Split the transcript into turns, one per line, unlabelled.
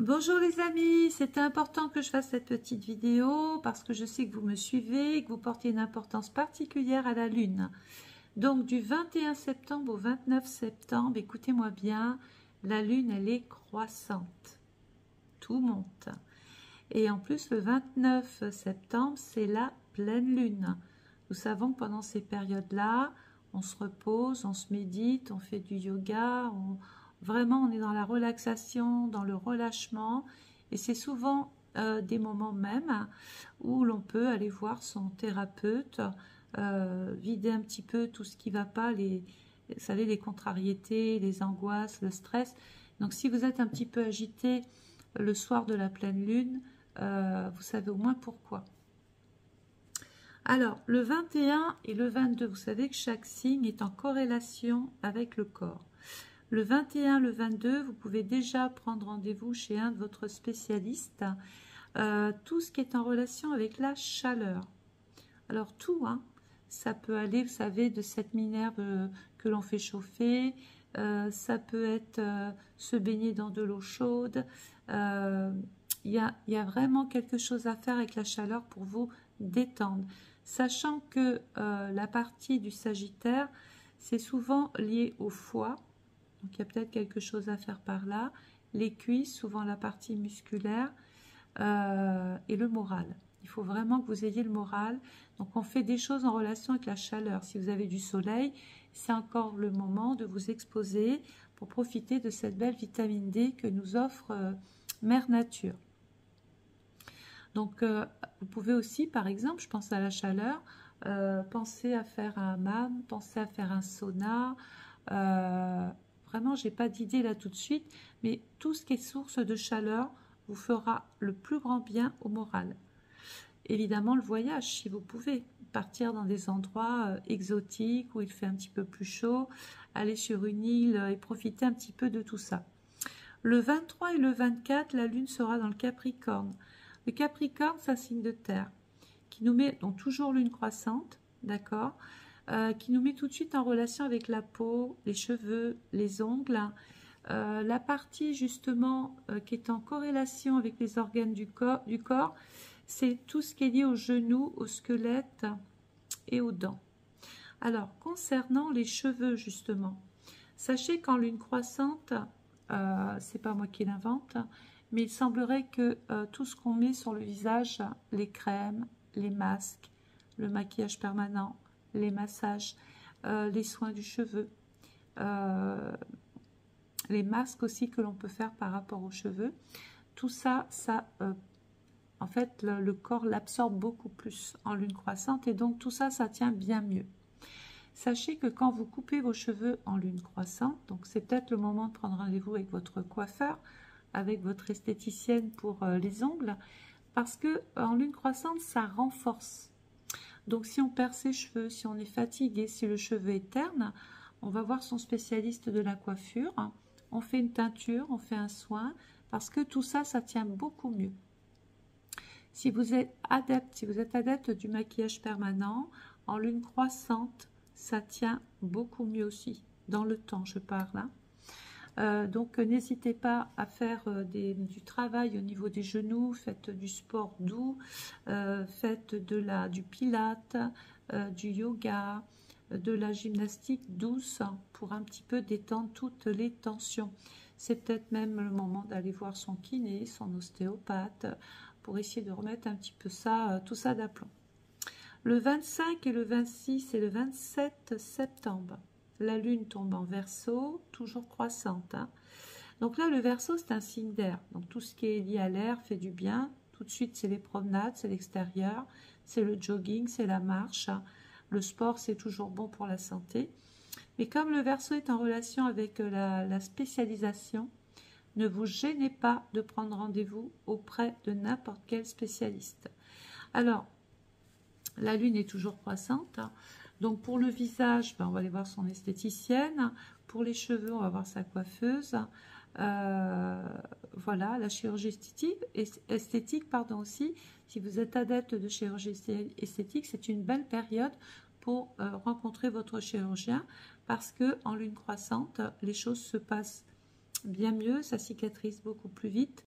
Bonjour les amis, c'était important que je fasse cette petite vidéo parce que je sais que vous me suivez et que vous portez une importance particulière à la Lune. Donc du 21 septembre au 29 septembre, écoutez-moi bien, la Lune elle est croissante. Tout monte. Et en plus le 29 septembre, c'est la pleine Lune. Nous savons que pendant ces périodes-là, on se repose, on se médite, on fait du yoga, vraiment on est dans la relaxation, dans le relâchement. Et c'est souvent des moments même où l'on peut aller voir son thérapeute, vider un petit peu tout ce qui ne va pas, vous savez, les contrariétés, les angoisses, le stress. Donc si vous êtes un petit peu agité le soir de la pleine lune, vous savez au moins pourquoi. Alors, le 21 et le 22, vous savez que chaque signe est en corrélation avec le corps. Le 21, le 22, vous pouvez déjà prendre rendez-vous chez un de votre spécialiste. Tout ce qui est en relation avec la chaleur. Alors tout, hein, ça peut aller, vous savez, de cette minerve que l'on fait chauffer. Ça peut être se baigner dans de l'eau chaude. Il y a vraiment quelque chose à faire avec la chaleur pour vous détendre. Sachant que la partie du Sagittaire, c'est souvent lié au foie. Donc il y a peut-être quelque chose à faire par là. Les cuisses, souvent la partie musculaire et le moral. Il faut vraiment que vous ayez le moral. Donc on fait des choses en relation avec la chaleur. Si vous avez du soleil, c'est encore le moment de vous exposer pour profiter de cette belle vitamine D que nous offre Mère Nature. Donc vous pouvez aussi, par exemple, je pense à la chaleur, penser à faire un hammam, penser à faire un sauna. Vraiment, je n'ai pas d'idée là tout de suite, mais tout ce qui est source de chaleur vous fera le plus grand bien au moral. Évidemment, le voyage, si vous pouvez, partir dans des endroits exotiques où il fait un petit peu plus chaud, aller sur une île et profiter un petit peu de tout ça. Le 23 et le 24, la Lune sera dans le Capricorne. Le Capricorne, c'est un signe de terre qui nous met, donc toujours Lune croissante, d'accord, qui nous met tout de suite en relation avec la peau, les cheveux, les ongles. La partie justement qui est en corrélation avec les organes du corps, c'est tout ce qui est lié aux genoux, au squelette et aux dents. Alors, concernant les cheveux justement, sachez qu'en lune croissante, c'est pas moi qui l'invente, mais il semblerait que tout ce qu'on met sur le visage, les crèmes, les masques, le maquillage permanent, les massages, les soins du cheveu, les masques aussi que l'on peut faire par rapport aux cheveux, tout ça, en fait, le corps l'absorbe beaucoup plus en lune croissante et donc tout ça, ça tient bien mieux. Sachez que quand vous coupez vos cheveux en lune croissante, donc c'est peut-être le moment de prendre rendez-vous avec votre coiffeur, avec votre esthéticienne pour les ongles, parce que en lune croissante, ça renforce. Donc si on perd ses cheveux, si on est fatigué, si le cheveu est terne, on va voir son spécialiste de la coiffure, on fait une teinture, on fait un soin, parce que tout ça, ça tient beaucoup mieux. Si vous êtes adepte du maquillage permanent, en lune croissante, ça tient beaucoup mieux aussi, dans le temps je parle. Donc n'hésitez pas à faire du travail au niveau des genoux, faites du sport doux, faites du pilate, du yoga, de la gymnastique douce pour un petit peu détendre toutes les tensions. C'est peut-être même le moment d'aller voir son kiné, son ostéopathe, pour essayer de remettre un petit peu tout ça d'aplomb. Le 25 et le 26 et le 27 septembre, la Lune tombe en Verseau, toujours croissante. Donc là, le Verseau, c'est un signe d'air. Donc tout ce qui est lié à l'air fait du bien. Tout de suite, c'est les promenades, c'est l'extérieur, c'est le jogging, c'est la marche. Le sport, c'est toujours bon pour la santé. Mais comme le Verseau est en relation avec la spécialisation, ne vous gênez pas de prendre rendez-vous auprès de n'importe quel spécialiste. Alors, la Lune est toujours croissante. Donc pour le visage, on va aller voir son esthéticienne. Pour les cheveux, on va voir sa coiffeuse. Voilà, la chirurgie esthétique, pardon, aussi. Si vous êtes adepte de chirurgie esthétique, c'est une belle période pour rencontrer votre chirurgien parce que en lune croissante, les choses se passent bien mieux, ça cicatrise beaucoup plus vite